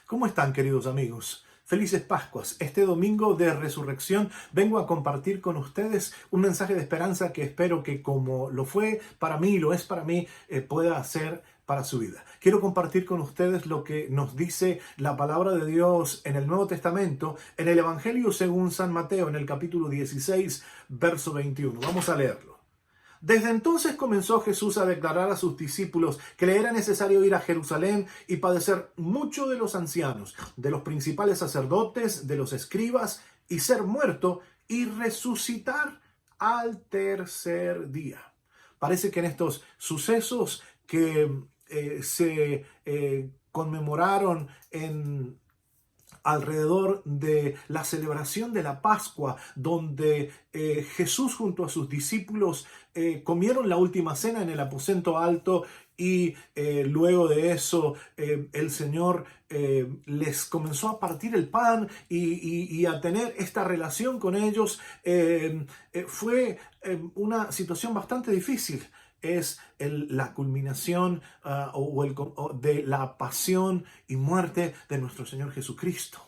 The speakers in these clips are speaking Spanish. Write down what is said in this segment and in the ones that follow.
¿Cómo están, queridos amigos? Felices Pascuas. Este domingo de resurrección vengo a compartir con ustedes un mensaje de esperanza que espero que, como lo fue para mí y lo es para mí, pueda ser para su vida. Quiero compartir con ustedes lo que nos dice la palabra de Dios en el Nuevo Testamento, en el Evangelio según San Mateo, en el capítulo 16, verso 21. Vamos a leerlo. Desde entonces comenzó Jesús a declarar a sus discípulos que le era necesario ir a Jerusalén y padecer mucho de los ancianos, de los principales sacerdotes, de los escribas, y ser muerto y resucitar al tercer día. Parece que en estos sucesos que se conmemoraron alrededor de la celebración de la Pascua, donde Jesús junto a sus discípulos comieron la última cena en el aposento alto y luego de eso el Señor les comenzó a partir el pan y a tener esta relación con ellos. Fue una situación bastante difícil. Es la culminación de la pasión y muerte de nuestro Señor Jesucristo.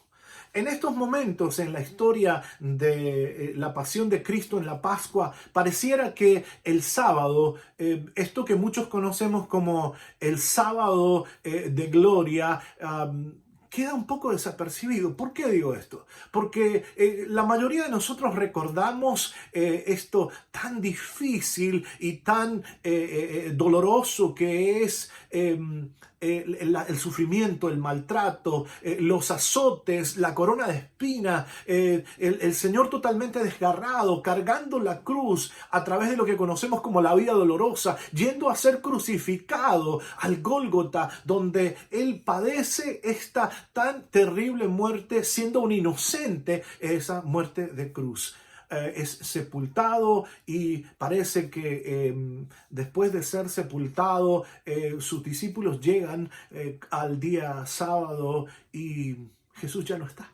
En estos momentos en la historia de la pasión de Cristo en la Pascua, pareciera que el sábado, esto que muchos conocemos como el sábado de gloria, queda un poco desapercibido. ¿Por qué digo esto? Porque la mayoría de nosotros recordamos esto tan difícil y tan doloroso que es el sufrimiento, el maltrato, los azotes, la corona de espina, el Señor totalmente desgarrado, cargando la cruz a través de lo que conocemos como la vida dolorosa, yendo a ser crucificado al Gólgota, donde Él padece esta tan terrible muerte, siendo un inocente, esa muerte de cruz. Es sepultado y parece que después de ser sepultado, sus discípulos llegan al día sábado y Jesús ya no está.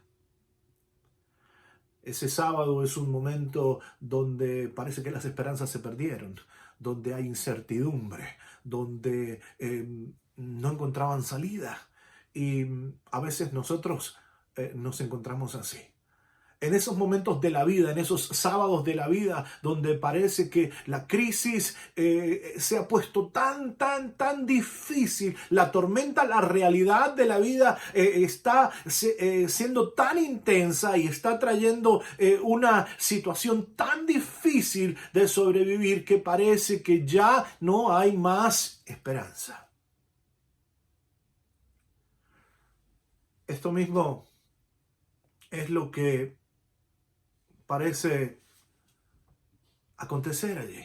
Ese sábado es un momento donde parece que las esperanzas se perdieron, donde hay incertidumbre, donde no encontraban salida. Y a veces nosotros nos encontramos así. En esos momentos de la vida, en esos sábados de la vida, donde parece que la crisis se ha puesto tan difícil, la tormenta, la realidad de la vida está siendo tan intensa y está trayendo una situación tan difícil de sobrevivir que parece que ya no hay más esperanza. Esto mismo es lo que parece acontecer allí.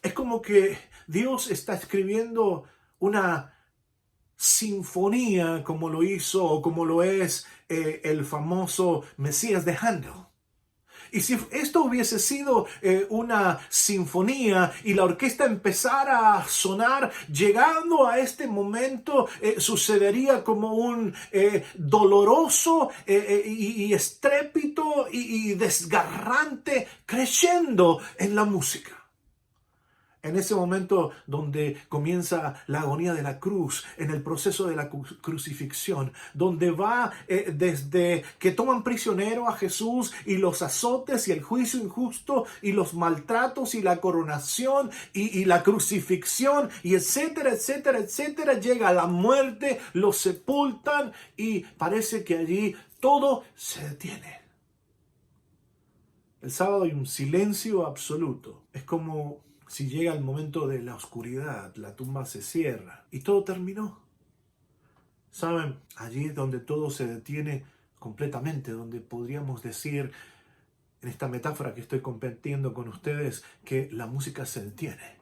Es como que Dios está escribiendo una sinfonía como lo hizo o como lo es el famoso Mesías de Handel. Y si esto hubiese sido una sinfonía y la orquesta empezara a sonar, llegando a este momento sucedería como un doloroso y estrépito y desgarrante crescendo en la música. En ese momento donde comienza la agonía de la cruz, en el proceso de la crucifixión, donde va desde que toman prisionero a Jesús y los azotes y el juicio injusto y los maltratos y la coronación y la crucifixión y etcétera, etcétera, etcétera, llega a la muerte, los sepultan y parece que allí todo se detiene. El sábado hay un silencio absoluto. Es como si llega el momento de la oscuridad, la tumba se cierra y todo terminó. ¿Saben? Allí es donde todo se detiene completamente, donde podríamos decir, en esta metáfora que estoy compartiendo con ustedes, que la música se detiene,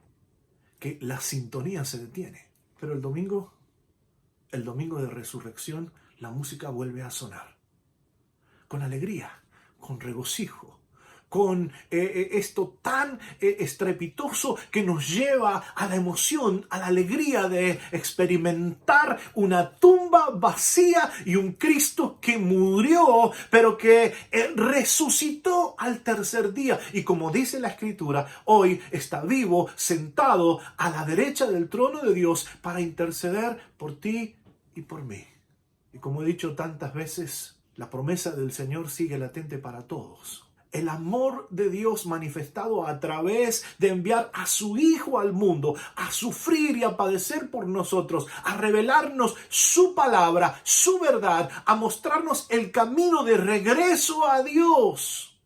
que la sintonía se detiene. Pero el domingo de resurrección, la música vuelve a sonar. Con alegría, con regocijo, con esto tan estrepitoso que nos lleva a la emoción, a la alegría de experimentar una tumba vacía y un Cristo que murió, pero que resucitó al tercer día. Y como dice la Escritura, hoy está vivo, sentado a la derecha del trono de Dios para interceder por ti y por mí. Y como he dicho tantas veces, la promesa del Señor sigue latente para todos. El amor de Dios manifestado a través de enviar a su Hijo al mundo, a sufrir y a padecer por nosotros, a revelarnos su palabra, su verdad, a mostrarnos el camino de regreso a Dios.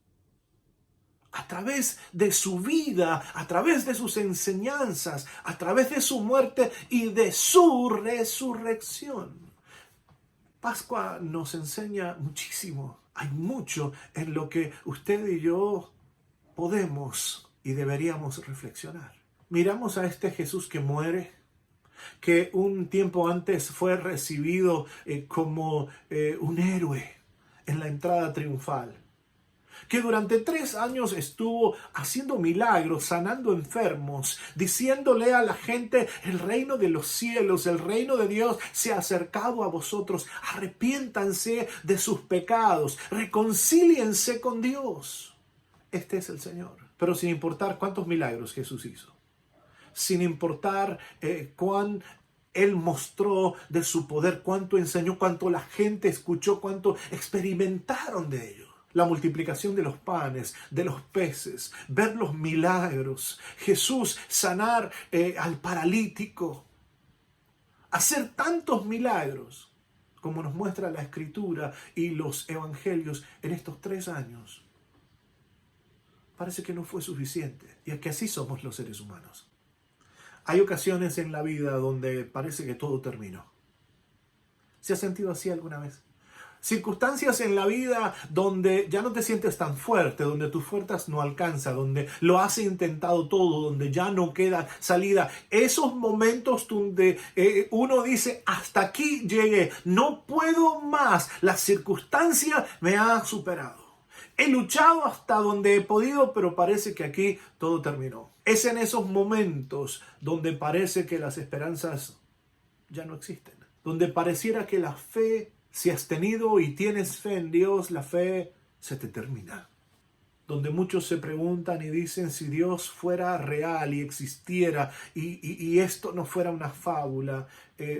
A través de su vida, a través de sus enseñanzas, a través de su muerte y de su resurrección. Pascua nos enseña muchísimo. Hay mucho en lo que usted y yo podemos y deberíamos reflexionar. Miramos a este Jesús que muere, que un tiempo antes fue recibido como un héroe en la entrada triunfal, que durante 3 años estuvo haciendo milagros, sanando enfermos, diciéndole a la gente: el reino de los cielos, el reino de Dios se ha acercado a vosotros, arrepiéntanse de sus pecados, reconcíliense con Dios. Este es el Señor. Pero sin importar cuántos milagros Jesús hizo, sin importar cuán Él mostró de su poder, cuánto enseñó, cuánto la gente escuchó, cuánto experimentaron de ello. La multiplicación de los panes, de los peces, ver los milagros, Jesús sanar al paralítico, hacer tantos milagros como nos muestra la Escritura y los Evangelios en estos 3 años. Parece que no fue suficiente, y es que así somos los seres humanos. Hay ocasiones en la vida donde parece que todo terminó. ¿Se ha sentido así alguna vez? Circunstancias en la vida donde ya no te sientes tan fuerte, donde tus fuerzas no alcanzan, donde lo has intentado todo, donde ya no queda salida. Esos momentos donde uno dice: hasta aquí llegué, no puedo más, la circunstancia me ha superado. He luchado hasta donde he podido, pero parece que aquí todo terminó. Es en esos momentos donde parece que las esperanzas ya no existen, donde pareciera que la fe, si has tenido y tienes fe en Dios, la fe se te termina. Donde muchos se preguntan y dicen: si Dios fuera real y existiera y esto no fuera una fábula,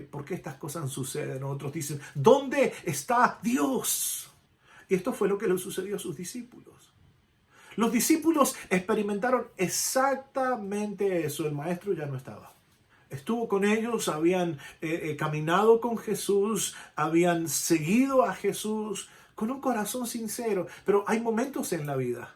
¿por qué estas cosas suceden? Otros dicen: ¿dónde está Dios? Y esto fue lo que le sucedió a sus discípulos. Los discípulos experimentaron exactamente eso. El maestro ya no estaba. Estuvo con ellos, habían caminado con Jesús, habían seguido a Jesús con un corazón sincero. Pero hay momentos en la vida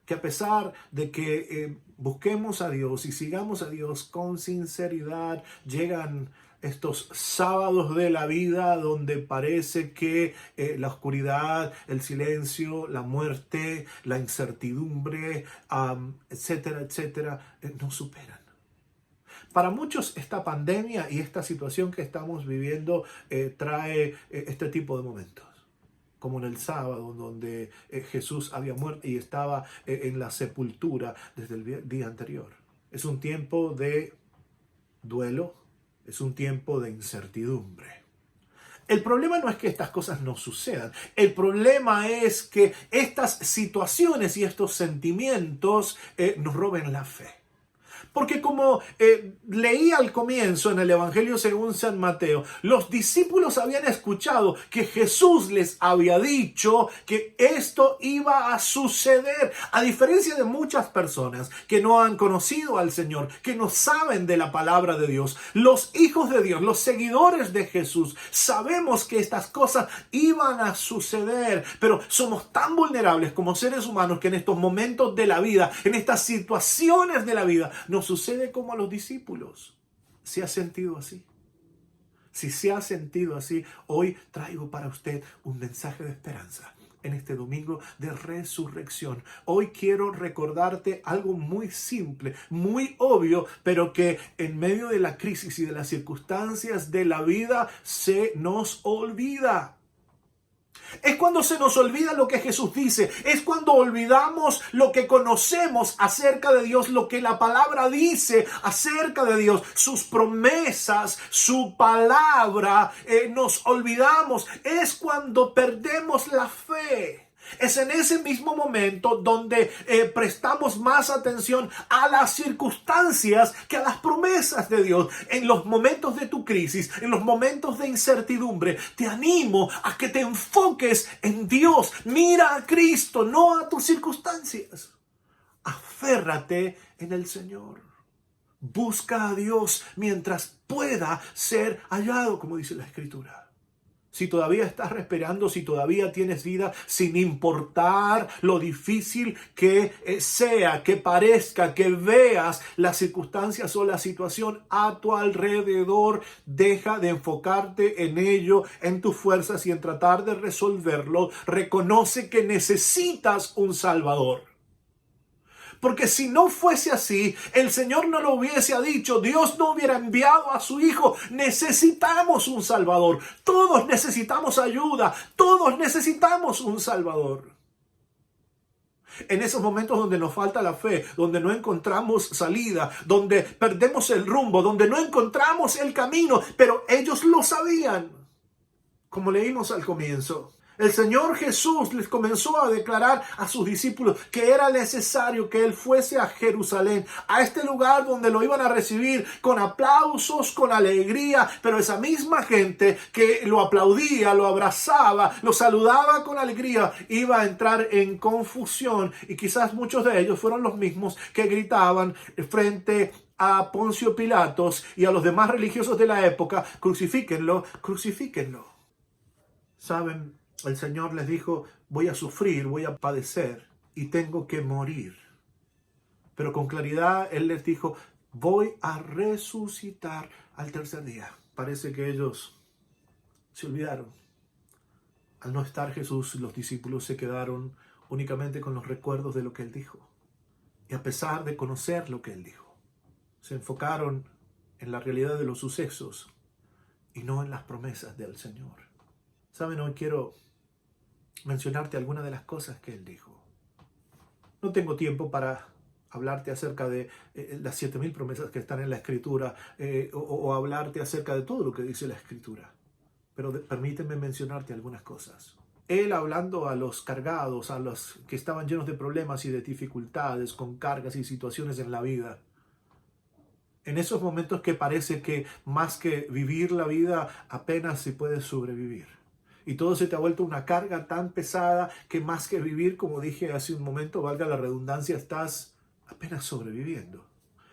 que, a pesar de que busquemos a Dios y sigamos a Dios con sinceridad, llegan estos sábados de la vida donde parece que la oscuridad, el silencio, la muerte, la incertidumbre, etcétera, etcétera, nos superan. Para muchos esta pandemia y esta situación que estamos viviendo trae este tipo de momentos, como en el sábado donde Jesús había muerto y estaba en la sepultura desde el día anterior. Es un tiempo de duelo, es un tiempo de incertidumbre. El problema no es que estas cosas no sucedan. El problema es que estas situaciones y estos sentimientos nos roben la fe. Porque como leí al comienzo en el Evangelio según San Mateo, los discípulos habían escuchado que Jesús les había dicho que esto iba a suceder. A diferencia de muchas personas que no han conocido al Señor, que no saben de la palabra de Dios, los hijos de Dios, los seguidores de Jesús, sabemos que estas cosas iban a suceder. Pero somos tan vulnerables como seres humanos que en estos momentos de la vida, en estas situaciones de la vida, nos sucede como a los discípulos. ¿Se ha sentido así? Si se ha sentido así, hoy traigo para usted un mensaje de esperanza en este domingo de resurrección. Hoy quiero recordarte algo muy simple, muy obvio, pero que en medio de la crisis y de las circunstancias de la vida se nos olvida. Es cuando se nos olvida lo que Jesús dice. Es cuando olvidamos lo que conocemos acerca de Dios, lo que la palabra dice acerca de Dios, sus promesas, su palabra. Nos olvidamos. Es cuando perdemos la fe. Es en ese mismo momento donde prestamos más atención a las circunstancias que a las promesas de Dios. En los momentos de tu crisis, en los momentos de incertidumbre, te animo a que te enfoques en Dios. Mira a Cristo, no a tus circunstancias. Aférrate en el Señor. Busca a Dios mientras pueda ser hallado, como dice la Escritura. Si todavía estás respirando, si todavía tienes vida, sin importar lo difícil que sea, que parezca, que veas las circunstancias o la situación a tu alrededor, deja de enfocarte en ello, en tus fuerzas y en tratar de resolverlo. Reconoce que necesitas un Salvador. Porque si no fuese así, el Señor no lo hubiese dicho, Dios no hubiera enviado a su Hijo. Necesitamos un Salvador. Todos necesitamos ayuda. Todos necesitamos un Salvador. En esos momentos donde nos falta la fe, donde no encontramos salida, donde perdemos el rumbo, donde no encontramos el camino, pero ellos lo sabían. Como leímos al comienzo. El Señor Jesús les comenzó a declarar a sus discípulos que era necesario que Él fuese a Jerusalén, a este lugar donde lo iban a recibir con aplausos, con alegría, pero esa misma gente que lo aplaudía, lo abrazaba, lo saludaba con alegría, iba a entrar en confusión y quizás muchos de ellos fueron los mismos que gritaban frente a Poncio Pilatos y a los demás religiosos de la época: crucifíquenlo, crucifíquenlo. ¿Saben? El Señor les dijo: voy a sufrir, voy a padecer y tengo que morir. Pero con claridad Él les dijo: voy a resucitar al tercer día. Parece que ellos se olvidaron. Al no estar Jesús, los discípulos se quedaron únicamente con los recuerdos de lo que Él dijo. Y a pesar de conocer lo que Él dijo, se enfocaron en la realidad de los sucesos y no en las promesas del Señor. ¿Saben? Hoy quiero mencionarte algunas de las cosas que Él dijo. No tengo tiempo para hablarte acerca de las 7,000 promesas que están en la Escritura o hablarte acerca de todo lo que dice la Escritura. Pero permíteme mencionarte algunas cosas. Él, hablando a los cargados, a los que estaban llenos de problemas y de dificultades, con cargas y situaciones en la vida, en esos momentos que parece que más que vivir la vida apenas se puede sobrevivir. Y todo se te ha vuelto una carga tan pesada que más que vivir, como dije hace un momento, valga la redundancia, estás apenas sobreviviendo.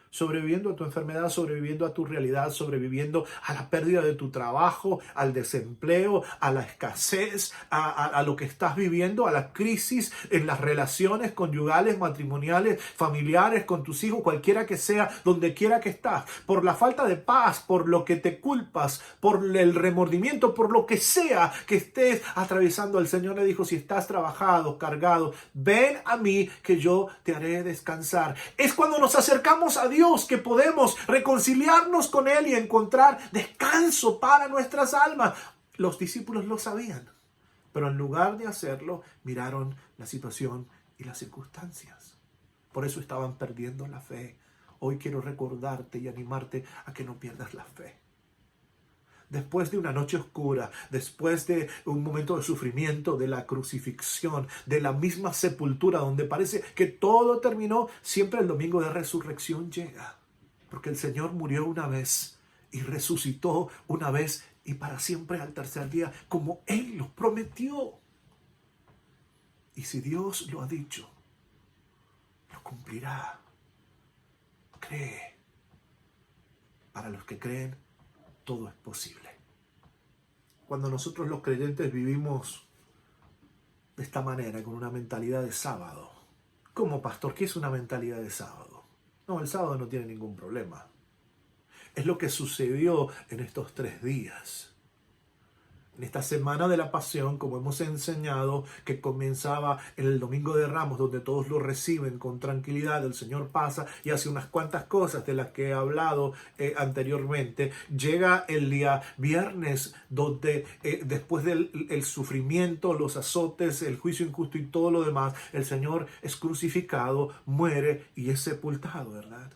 Sobreviviendo a tu enfermedad, sobreviviendo a tu realidad, sobreviviendo a la pérdida de tu trabajo, al desempleo, a la escasez, a lo que estás viviendo, a la crisis en las relaciones conyugales, matrimoniales, familiares, con tus hijos, cualquiera que sea, donde quiera que estás, por la falta de paz, por lo que te culpas, por el remordimiento, por lo que sea que estés atravesando. El Señor le dijo: si estás trabajado, cargado, ven a mí que yo te haré descansar. Es cuando nos acercamos a Dios que podemos reconciliarnos con Él y encontrar descanso para nuestras almas. Los discípulos lo sabían, pero en lugar de hacerlo, miraron la situación y las circunstancias. Por eso estaban perdiendo la fe. Hoy quiero recordarte y animarte a que no pierdas la fe. Después de una noche oscura, después de un momento de sufrimiento, de la crucifixión, de la misma sepultura donde parece que todo terminó, siempre el domingo de resurrección llega. Porque el Señor murió una vez y resucitó una vez y para siempre al tercer día, como Él lo prometió. Y si Dios lo ha dicho, lo cumplirá. Cree. Para los que creen, todo es posible. Cuando nosotros los creyentes vivimos de esta manera, con una mentalidad de sábado. ¿Cómo, pastor? ¿Qué es una mentalidad de sábado? No, el sábado no tiene ningún problema. Es lo que sucedió en estos 3 días. En esta semana de la Pasión, como hemos enseñado, que comenzaba en el Domingo de Ramos, donde todos lo reciben con tranquilidad, el Señor pasa y hace unas cuantas cosas de las que he hablado anteriormente. Llega el día viernes, donde después del sufrimiento, los azotes, el juicio injusto y todo lo demás, el Señor es crucificado, muere y es sepultado, ¿verdad?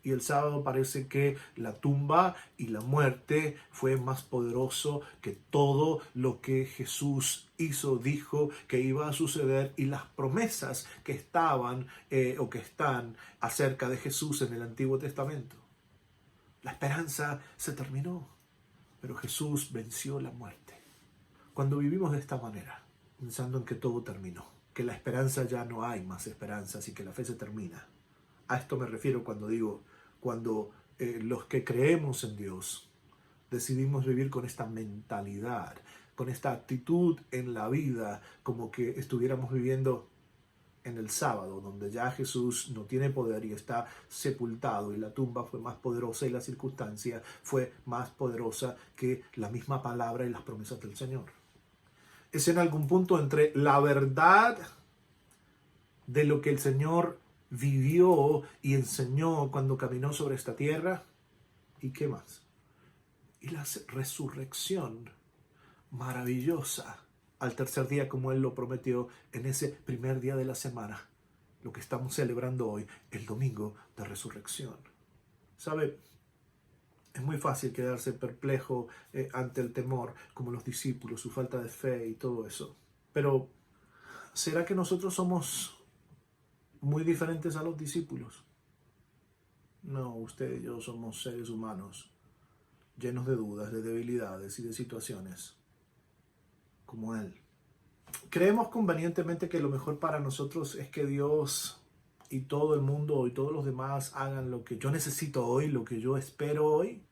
Y el sábado parece que la tumba y la muerte fue más poderoso que todo lo que Jesús hizo, dijo que iba a suceder, y las promesas que estaban o que están acerca de Jesús en el Antiguo Testamento. La esperanza se terminó, pero Jesús venció la muerte. Cuando vivimos de esta manera, pensando en que todo terminó, que la esperanza ya no hay más esperanza, así que la fe se termina. A esto me refiero cuando digo, cuando los que creemos en Dios decidimos vivir con esta mentalidad, con esta actitud en la vida, como que estuviéramos viviendo en el sábado, donde ya Jesús no tiene poder y está sepultado, y la tumba fue más poderosa y la circunstancia fue más poderosa que la misma palabra y las promesas del Señor. Es en algún punto entre la verdad de lo que el Señor vivió y enseñó cuando caminó sobre esta tierra, ¿y qué más? Y la resurrección maravillosa al tercer día, como Él lo prometió en ese primer día de la semana, lo que estamos celebrando hoy, el domingo de resurrección. ¿Sabe? Es muy fácil quedarse perplejo ante el temor, como los discípulos, su falta de fe y todo eso. Pero, ¿será que nosotros somos muy diferentes a los discípulos? No, usted y yo somos seres humanos, llenos de dudas, de debilidades y de situaciones, como Él. Creemos convenientemente que lo mejor para nosotros es que Dios y todo el mundo y todos los demás hagan lo que yo necesito hoy, lo que yo espero hoy.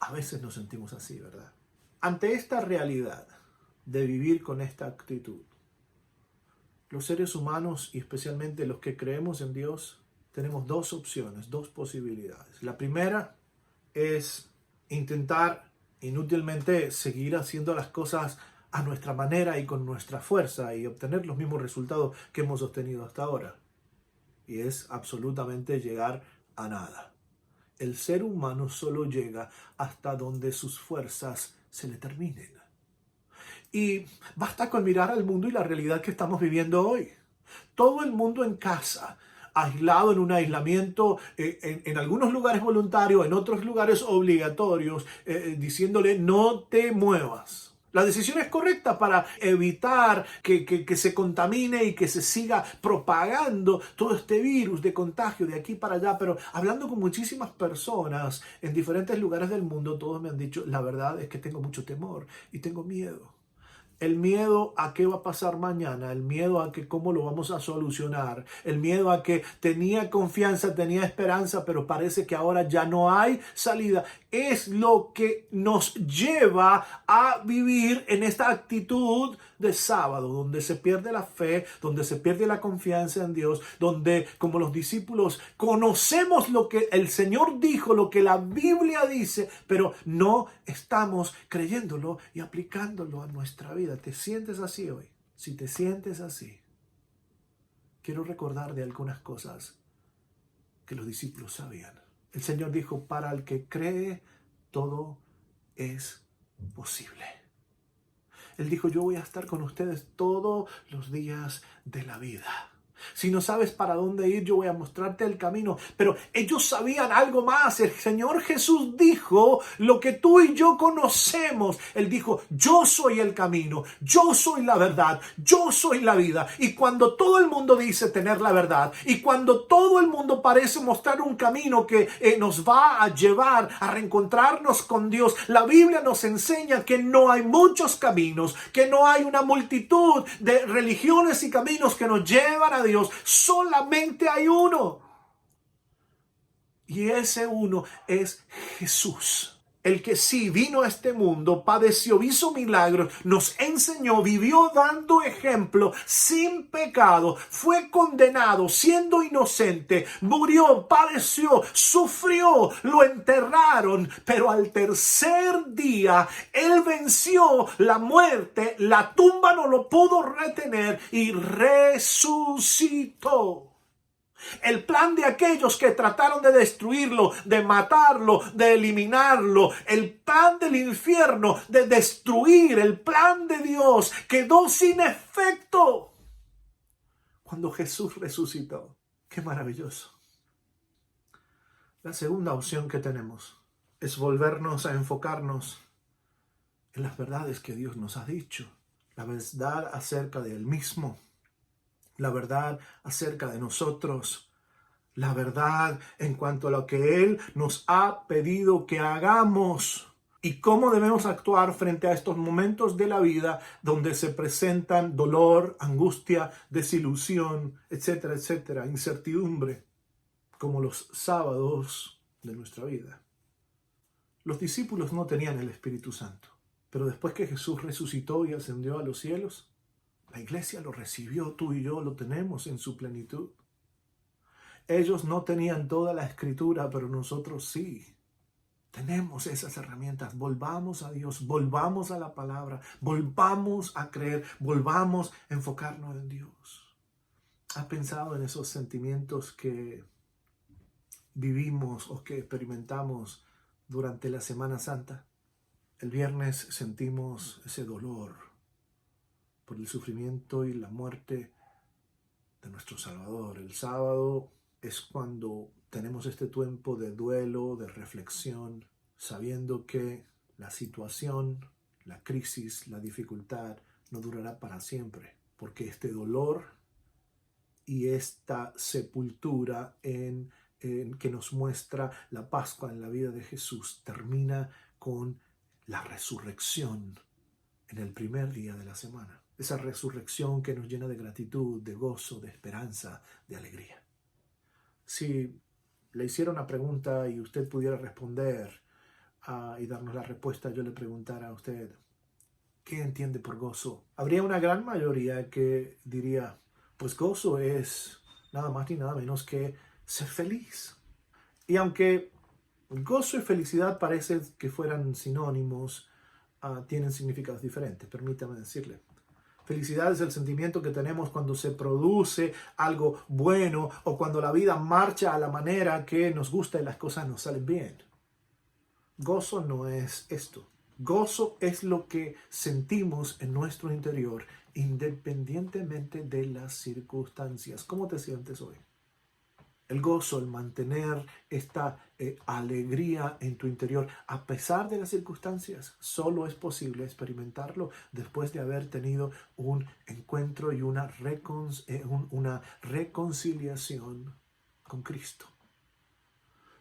A veces nos sentimos así, ¿verdad? Ante esta realidad de vivir con esta actitud, los seres humanos, y especialmente los que creemos en Dios, tenemos dos opciones, dos posibilidades. La primera es intentar inútilmente seguir haciendo las cosas a nuestra manera y con nuestra fuerza y obtener los mismos resultados que hemos obtenido hasta ahora. Y es absolutamente llegar a nada. El ser humano solo llega hasta donde sus fuerzas se le terminen. Y basta con mirar al mundo y la realidad que estamos viviendo hoy. Todo el mundo en casa, aislado en un aislamiento, en algunos lugares voluntario, en otros lugares obligatorios, diciéndole no te muevas. La decisión es correcta para evitar que se contamine y que se siga propagando todo este virus de contagio de aquí para allá. Pero hablando con muchísimas personas en diferentes lugares del mundo, todos me han dicho, la verdad es que tengo mucho temor y tengo miedo. El miedo a qué va a pasar mañana, el miedo a que cómo lo vamos a solucionar, el miedo a que tenía confianza, tenía esperanza, pero parece que ahora ya no hay salida. Es lo que nos lleva a vivir en esta actitud de sábado, donde se pierde la fe, donde se pierde la confianza en Dios, donde como los discípulos conocemos lo que el Señor dijo, lo que la Biblia dice, pero no estamos creyéndolo y aplicándolo a nuestra vida. ¿Te sientes así hoy? Si te sientes así, quiero recordar de algunas cosas que los discípulos sabían. El Señor dijo, para el que cree, todo es posible. Él dijo, yo voy a estar con ustedes todos los días de la vida. Si no sabes para dónde ir, yo voy a mostrarte el camino. Pero ellos sabían algo más. El Señor Jesús dijo lo que tú y yo conocemos. Él dijo, yo soy el camino, yo soy la verdad, yo soy la vida. Y cuando todo el mundo dice tener la verdad, y cuando todo el mundo parece mostrar un camino que nos va a llevar a reencontrarnos con Dios, la Biblia nos enseña que no hay muchos caminos, que no hay una multitud de religiones y caminos que nos llevan a Dios. Solamente hay uno. Y ese uno es Jesús. El que sí vino a este mundo, padeció, hizo milagros, nos enseñó, vivió dando ejemplo, sin pecado, fue condenado siendo inocente, murió, padeció, sufrió, lo enterraron, pero al tercer día Él venció la muerte, la tumba no lo pudo retener y resucitó. El plan de aquellos que trataron de destruirlo, de matarlo, de eliminarlo, el plan del infierno de destruir, el plan de Dios quedó sin efecto cuando Jesús resucitó. ¡Qué maravilloso! La segunda opción que tenemos es volvernos a enfocarnos en las verdades que Dios nos ha dicho, la verdad acerca de Él mismo, la verdad acerca de nosotros, la verdad en cuanto a lo que Él nos ha pedido que hagamos y cómo debemos actuar frente a estos momentos de la vida donde se presentan dolor, angustia, desilusión, etcétera, etcétera, incertidumbre, como los sábados de nuestra vida. Los discípulos no tenían el Espíritu Santo, pero después que Jesús resucitó y ascendió a los cielos, la iglesia lo recibió, tú y yo lo tenemos en su plenitud. Ellos no tenían toda la escritura, pero nosotros sí. Tenemos esas herramientas. Volvamos a Dios, volvamos a la palabra, volvamos a creer, volvamos a enfocarnos en Dios. ¿Has pensado en esos sentimientos que vivimos o que experimentamos durante la Semana Santa? El viernes sentimos ese dolor por el sufrimiento y la muerte de nuestro Salvador. El sábado es cuando tenemos este tiempo de duelo, de reflexión, sabiendo que la situación, la crisis, la dificultad no durará para siempre, porque este dolor y esta sepultura que nos muestra la Pascua en la vida de Jesús termina con la resurrección en el primer día de la semana. Esa resurrección que nos llena de gratitud, de gozo, de esperanza, de alegría. Si le hiciera una pregunta y usted pudiera responder y darnos la respuesta, yo le preguntara a usted, ¿qué entiende por gozo? Habría una gran mayoría que diría, pues gozo es nada más ni nada menos que ser feliz. Y aunque gozo y felicidad parece que fueran sinónimos, tienen significados diferentes, permítame decirle. Felicidad es el sentimiento que tenemos cuando se produce algo bueno o cuando la vida marcha a la manera que nos gusta y las cosas nos salen bien. Gozo no es esto. Gozo es lo que sentimos en nuestro interior independientemente de las circunstancias. ¿Cómo te sientes hoy? El gozo, el mantener esta alegría en tu interior a pesar de las circunstancias, solo es posible experimentarlo después de haber tenido un encuentro y una reconciliación con Cristo.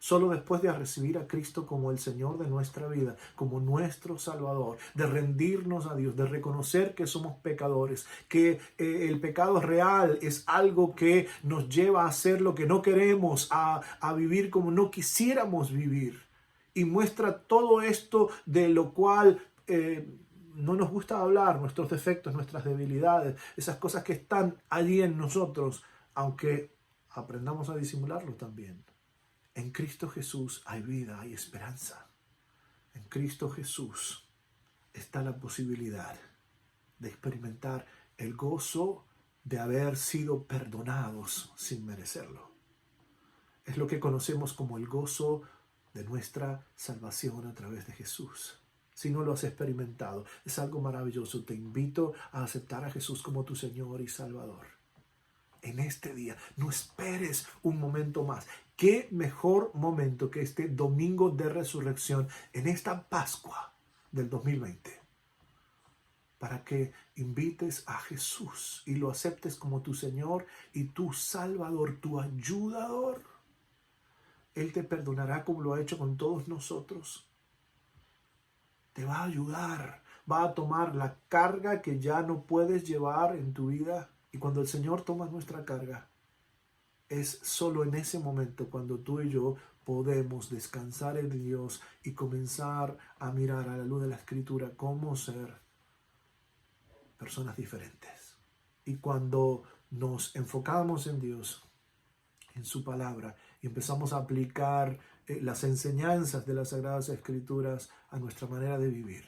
Solo después de recibir a Cristo como el Señor de nuestra vida, como nuestro Salvador, de rendirnos a Dios, de reconocer que somos pecadores, que el pecado real es algo que nos lleva a hacer lo que no queremos, a vivir como no quisiéramos vivir. Y muestra todo esto de lo cual no nos gusta hablar, nuestros defectos, nuestras debilidades, esas cosas que están allí en nosotros, aunque aprendamos a disimularlo también. En Cristo Jesús hay vida, hay esperanza. En Cristo Jesús está la posibilidad de experimentar el gozo de haber sido perdonados sin merecerlo. Es lo que conocemos como el gozo de nuestra salvación a través de Jesús. Si no lo has experimentado, es algo maravilloso. Te invito a aceptar a Jesús como tu Señor y Salvador. En este día, no esperes un momento más. ¿Qué mejor momento que este domingo de resurrección en esta Pascua del 2020? Para que invites a Jesús y lo aceptes como tu Señor y tu Salvador, tu ayudador. Él te perdonará como lo ha hecho con todos nosotros. Te va a ayudar, va a tomar la carga que ya no puedes llevar en tu vida. Y cuando el Señor toma nuestra carga, es solo en ese momento cuando tú y yo podemos descansar en Dios y comenzar a mirar a la luz de la Escritura cómo ser personas diferentes. Y cuando nos enfocamos en Dios, en su palabra, y empezamos a aplicar las enseñanzas de las Sagradas Escrituras a nuestra manera de vivir,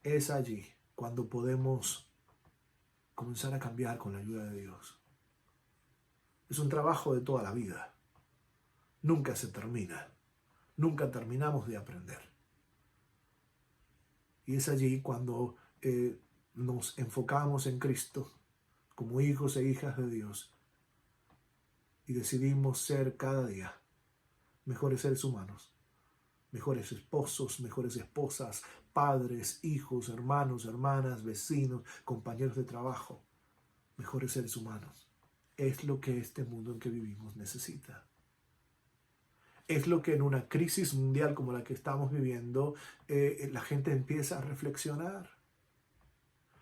es allí cuando podemos comenzar a cambiar con la ayuda de Dios. Es un trabajo de toda la vida. Nunca se termina. Nunca terminamos de aprender. Y es allí cuando nos enfocamos en Cristo como hijos e hijas de Dios y decidimos ser cada día mejores seres humanos, mejores esposos, mejores esposas, padres, hijos, hermanos, hermanas, vecinos, compañeros de trabajo, mejores seres humanos. Es lo que este mundo en que vivimos necesita. Es lo que en una crisis mundial como la que estamos viviendo, la gente empieza a reflexionar.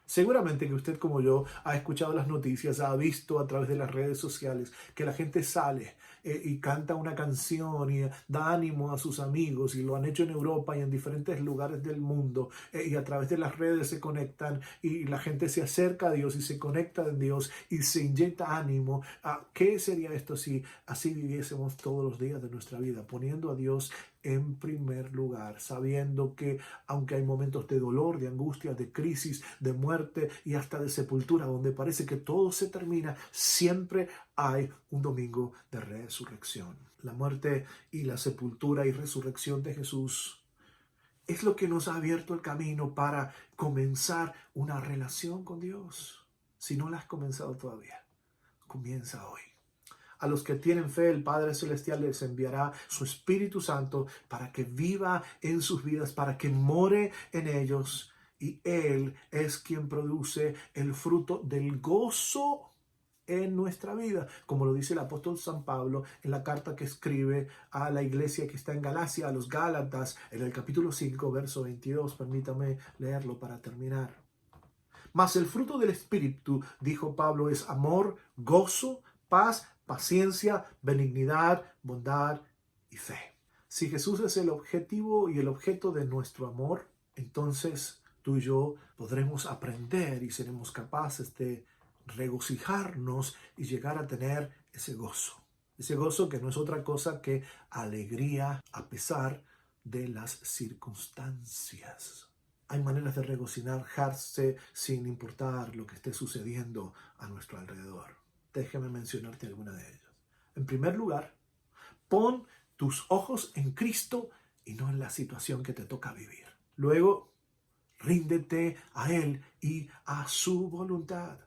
Seguramente que usted, como yo, ha escuchado las noticias, ha visto a través de las redes sociales que la gente sale y canta una canción y da ánimo a sus amigos, y lo han hecho en Europa y en diferentes lugares del mundo, y a través de las redes se conectan y la gente se acerca a Dios y se conecta a Dios y se inyecta ánimo. ¿Qué sería esto si así viviésemos todos los días de nuestra vida, poniendo a Dios en primer lugar, sabiendo que aunque hay momentos de dolor, de angustia, de crisis, de muerte y hasta de sepultura, donde parece que todo se termina, siempre hay un domingo de resurrección? La muerte y la sepultura y resurrección de Jesús es lo que nos ha abierto el camino para comenzar una relación con Dios. Si no la has comenzado todavía, comienza hoy. A los que tienen fe, el Padre Celestial les enviará su Espíritu Santo para que viva en sus vidas, para que more en ellos. Y Él es quien produce el fruto del gozo en nuestra vida, como lo dice el apóstol San Pablo en la carta que escribe a la iglesia que está en Galacia, a los Gálatas, en el capítulo 5, verso 22. Permítame leerlo para terminar. Mas el fruto del Espíritu, dijo Pablo, es amor, gozo, paz, paciencia, benignidad, bondad y fe. Si Jesús es el objetivo y el objeto de nuestro amor, entonces tú y yo podremos aprender y seremos capaces de regocijarnos y llegar a tener ese gozo. Ese gozo que no es otra cosa que alegría a pesar de las circunstancias. Hay maneras de regocijarse sin importar lo que esté sucediendo a nuestro alrededor. Déjame mencionarte alguna de ellas. En primer lugar, pon tus ojos en Cristo y no en la situación que te toca vivir. Luego, ríndete a Él y a su voluntad.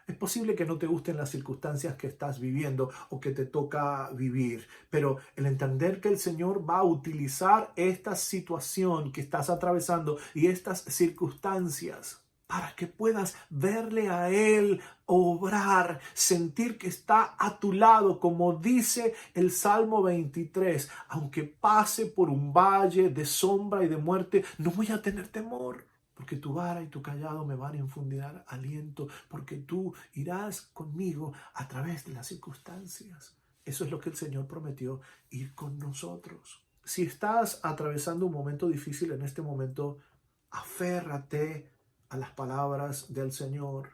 Es posible que no te gusten las circunstancias que estás viviendo o que te toca vivir, pero el entender que el Señor va a utilizar esta situación que estás atravesando y estas circunstancias para que puedas verle a Él obrar, sentir que está a tu lado, como dice el Salmo 23, aunque pase por un valle de sombra y de muerte, no voy a tener temor. Porque tu vara y tu callado me van a infundir aliento, porque tú irás conmigo a través de las circunstancias. Eso es lo que el Señor prometió, ir con nosotros. Si estás atravesando un momento difícil en este momento, aférrate a las palabras del Señor,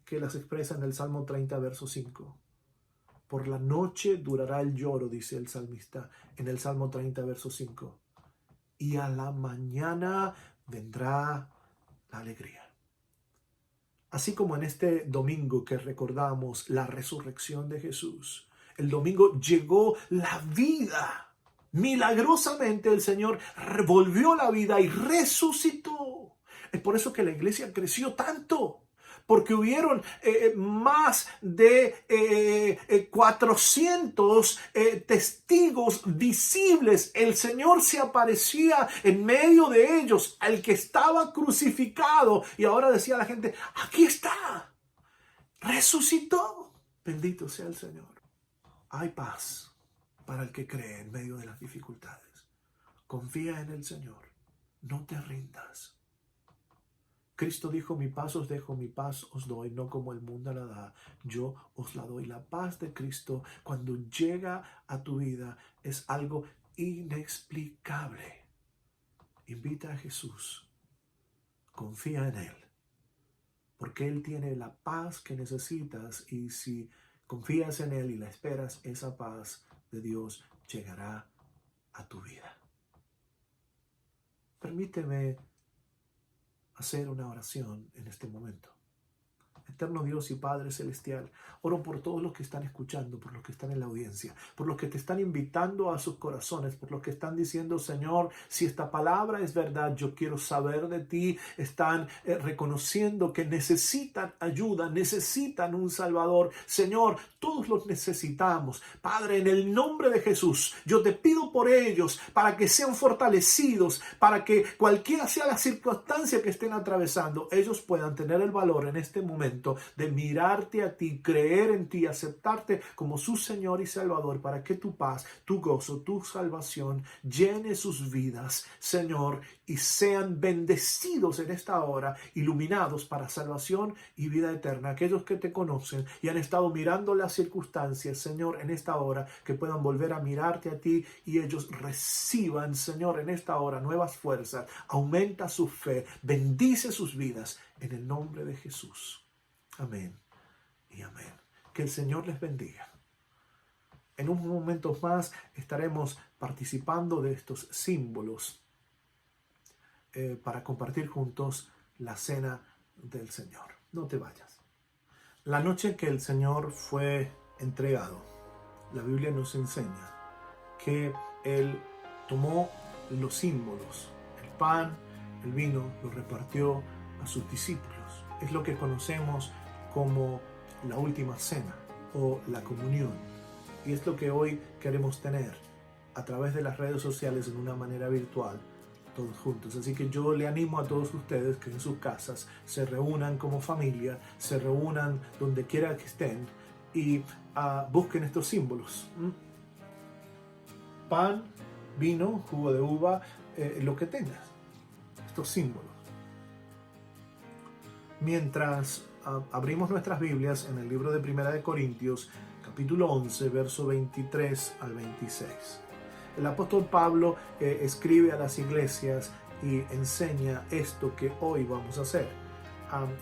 que las expresa en el Salmo 30, verso 5. Por la noche durará el lloro, dice el salmista en el Salmo 30, verso 5. Y a la mañana vendrá la alegría. Así como en este domingo que recordamos la resurrección de Jesús, el domingo llegó la vida. Milagrosamente el Señor volvió la vida y resucitó. Es por eso que la iglesia creció tanto. Porque hubieron más de 400 testigos visibles. El Señor se aparecía en medio de ellos, al que estaba crucificado. Y ahora decía la gente, aquí está, resucitó. Bendito sea el Señor. Hay paz para el que cree en medio de las dificultades. Confía en el Señor, no te rindas. Cristo dijo, mi paz os dejo, mi paz os doy, no como el mundo la da, yo os la doy. La paz de Cristo, cuando llega a tu vida, es algo inexplicable. Invita a Jesús, confía en Él, porque Él tiene la paz que necesitas, y si confías en Él y la esperas, esa paz de Dios llegará a tu vida. Permíteme hacer una oración en este momento. Eterno Dios y Padre Celestial, oro por todos los que están escuchando, por los que están en la audiencia, por los que te están invitando a sus corazones, por los que están diciendo, Señor, si esta palabra es verdad, yo quiero saber de ti. Están reconociendo que necesitan ayuda, necesitan un Salvador. Señor, todos los necesitamos. Padre, en el nombre de Jesús, yo te pido por ellos para que sean fortalecidos, para que cualquiera sea la circunstancia que estén atravesando, ellos puedan tener el valor en este momento de mirarte a ti, creer en ti, aceptarte como su Señor y Salvador, para que tu paz, tu gozo, tu salvación llene sus vidas, Señor, y sean bendecidos en esta hora, iluminados para salvación y vida eterna. Aquellos que te conocen y han estado mirando las circunstancias, Señor, en esta hora, que puedan volver a mirarte a ti y ellos reciban, Señor, en esta hora nuevas fuerzas. Aumenta su fe, bendice sus vidas en el nombre de Jesús. Amén y amén. Que el Señor les bendiga. En unos momentos más estaremos participando de estos símbolos para compartir juntos la cena del Señor. No te vayas. La noche que el Señor fue entregado, la Biblia nos enseña que Él tomó los símbolos, el pan, el vino, lo repartió a sus discípulos. Es lo que conocemos como la última cena o la comunión. Y es lo que hoy queremos tener a través de las redes sociales en una manera virtual, todos juntos. Así que yo le animo a todos ustedes que en sus casas se reúnan como familia, se reúnan donde quiera que estén y busquen estos símbolos. Pan, vino, jugo de uva, lo que tengas. Estos símbolos. Mientras abrimos nuestras Biblias en el libro de Primera de Corintios, capítulo 11, verso 23 al 26. El apóstol Pablo escribe a las iglesias y enseña esto que hoy vamos a hacer.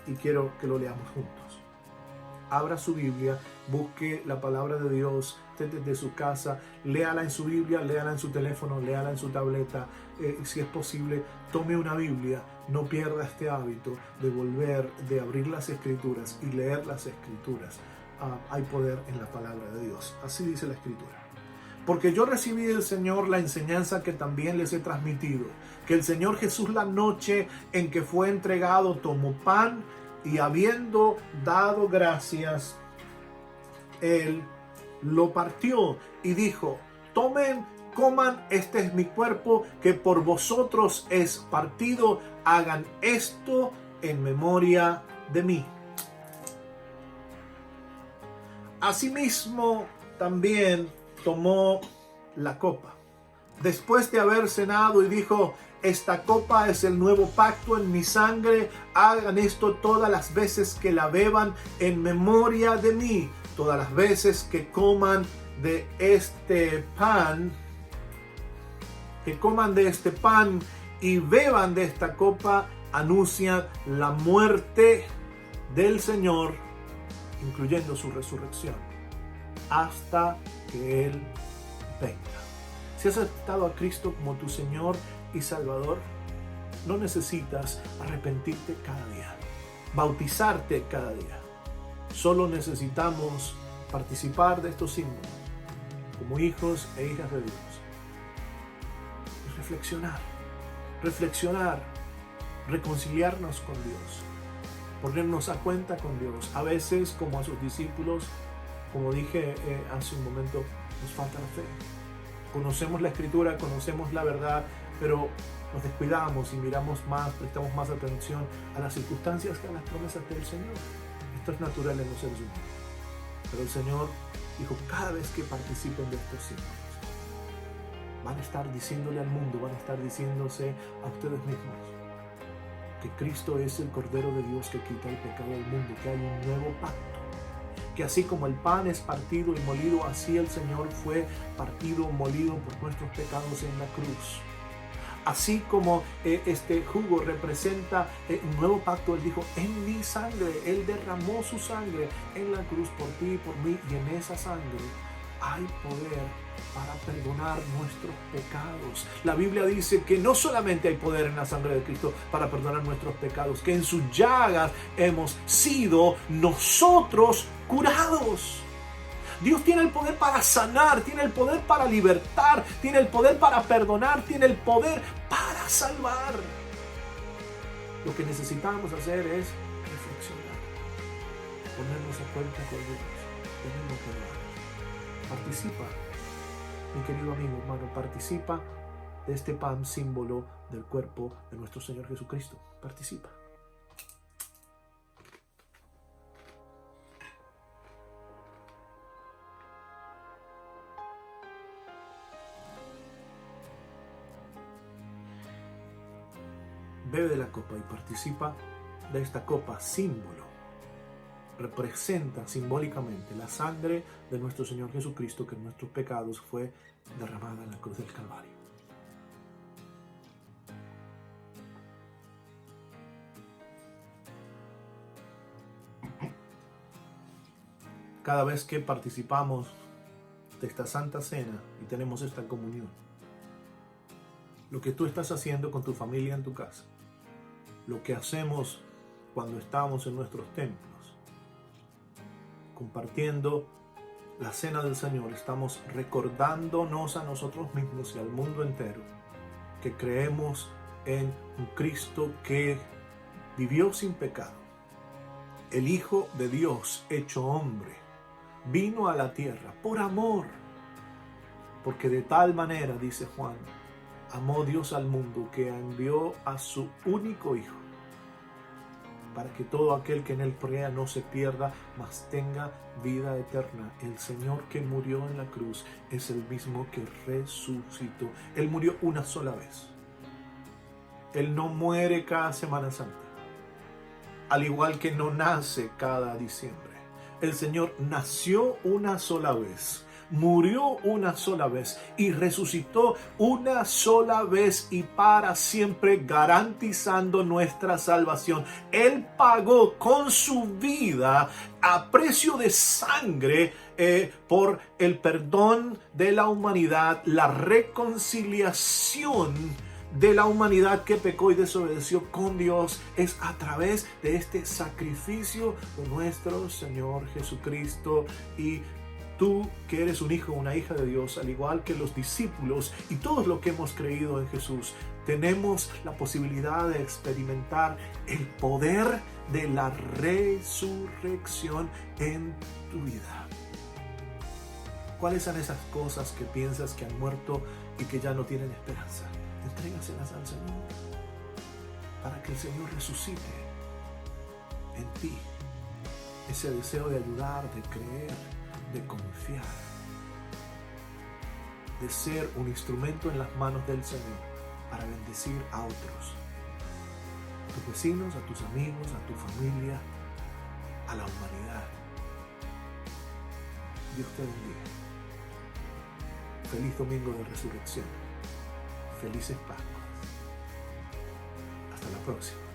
Y quiero que lo leamos juntos. Abra su Biblia, busque la palabra de Dios desde su casa, léala en su Biblia, léala en su teléfono, léala en su tableta. Si es posible, tome una Biblia, no pierda este hábito de abrir las Escrituras y leer las Escrituras. Hay poder en la palabra de Dios. Así dice la Escritura. Porque yo recibí del Señor la enseñanza que también les he transmitido, que el Señor Jesús, la noche en que fue entregado, tomó pan y habiendo dado gracias, Él lo partió y dijo: tomen, coman, este es mi cuerpo que por vosotros es partido, hagan esto en memoria de mí. Asimismo, también tomó la copa, después de haber cenado, y dijo: esta copa es el nuevo pacto en mi sangre, hagan esto todas las veces que la beban en memoria de mí. Todas las veces que coman de este pan, y beban de esta copa, anuncian la muerte del Señor, incluyendo su resurrección, hasta que Él venga. Si has aceptado a Cristo como tu Señor y Salvador, no necesitas arrepentirte cada día, bautizarte cada día. Solo necesitamos participar de estos símbolos como hijos e hijas de Dios. Y reflexionar, reconciliarnos con Dios, ponernos a cuenta con Dios. A veces, como a sus discípulos, como dije hace un momento, nos falta la fe. Conocemos la Escritura, conocemos la verdad, pero nos descuidamos y prestamos más atención a las circunstancias que a las promesas del Señor. Esto es natural en los seres humanos. Pero el Señor dijo: cada vez que participen de estos símbolos, van a estar diciéndole al mundo, van a estar diciéndose a ustedes mismos que Cristo es el Cordero de Dios que quita el pecado del mundo, que hay un nuevo pacto, que así como el pan es partido y molido, así el Señor fue partido, molido por nuestros pecados en la cruz. Así como este jugo representa un nuevo pacto, Él dijo: en mi sangre, Él derramó su sangre en la cruz por ti y por mí, y en esa sangre hay poder para perdonar nuestros pecados. La Biblia dice que no solamente hay poder en la sangre de Cristo para perdonar nuestros pecados, que en sus llagas hemos sido nosotros curados. Dios tiene el poder para sanar, tiene el poder para libertar, tiene el poder para perdonar, tiene el poder para salvar. Lo que necesitamos hacer es reflexionar, ponernos a cuenta con Dios, tenemos que orar. Participa, mi querido amigo, hermano, participa de este pan símbolo del cuerpo de nuestro Señor Jesucristo. Participa. Bebe de la copa y participa de esta copa símbolo. Representa simbólicamente la sangre de nuestro Señor Jesucristo que en nuestros pecados fue derramada en la cruz del Calvario. Cada vez que participamos de esta Santa Cena y tenemos esta comunión, lo que tú estás haciendo con tu familia en tu casa, lo que hacemos cuando estamos en nuestros templos, compartiendo la cena del Señor, estamos recordándonos a nosotros mismos y al mundo entero que creemos en un Cristo que vivió sin pecado. El Hijo de Dios hecho hombre vino a la tierra por amor, porque de tal manera, dice Juan, amó Dios al mundo que envió a su único Hijo, para que todo aquel que en él crea no se pierda, mas tenga vida eterna. El Señor que murió en la cruz es el mismo que resucitó. Él murió una sola vez. Él no muere cada Semana Santa, al igual que no nace cada diciembre. El Señor nació una sola vez, murió una sola vez y resucitó una sola vez y para siempre, garantizando nuestra salvación. Él pagó con su vida a precio de sangre por el perdón de la humanidad, la reconciliación de la humanidad que pecó y desobedeció con Dios. Es a través de este sacrificio de nuestro Señor Jesucristo. Y tú, que eres un hijo o una hija de Dios, al igual que los discípulos y todos los que hemos creído en Jesús, tenemos la posibilidad de experimentar el poder de la resurrección en tu vida. ¿Cuáles son esas cosas que piensas que han muerto y que ya no tienen esperanza? Entrégaselas al Señor para que el Señor resucite en ti ese deseo de ayudar, de creer, de confiar, de ser un instrumento en las manos del Señor para bendecir a otros, a tus vecinos, a tus amigos, a tu familia, a la humanidad. Dios te bendiga. Feliz domingo de resurrección. Felices Pascuas. Hasta la próxima.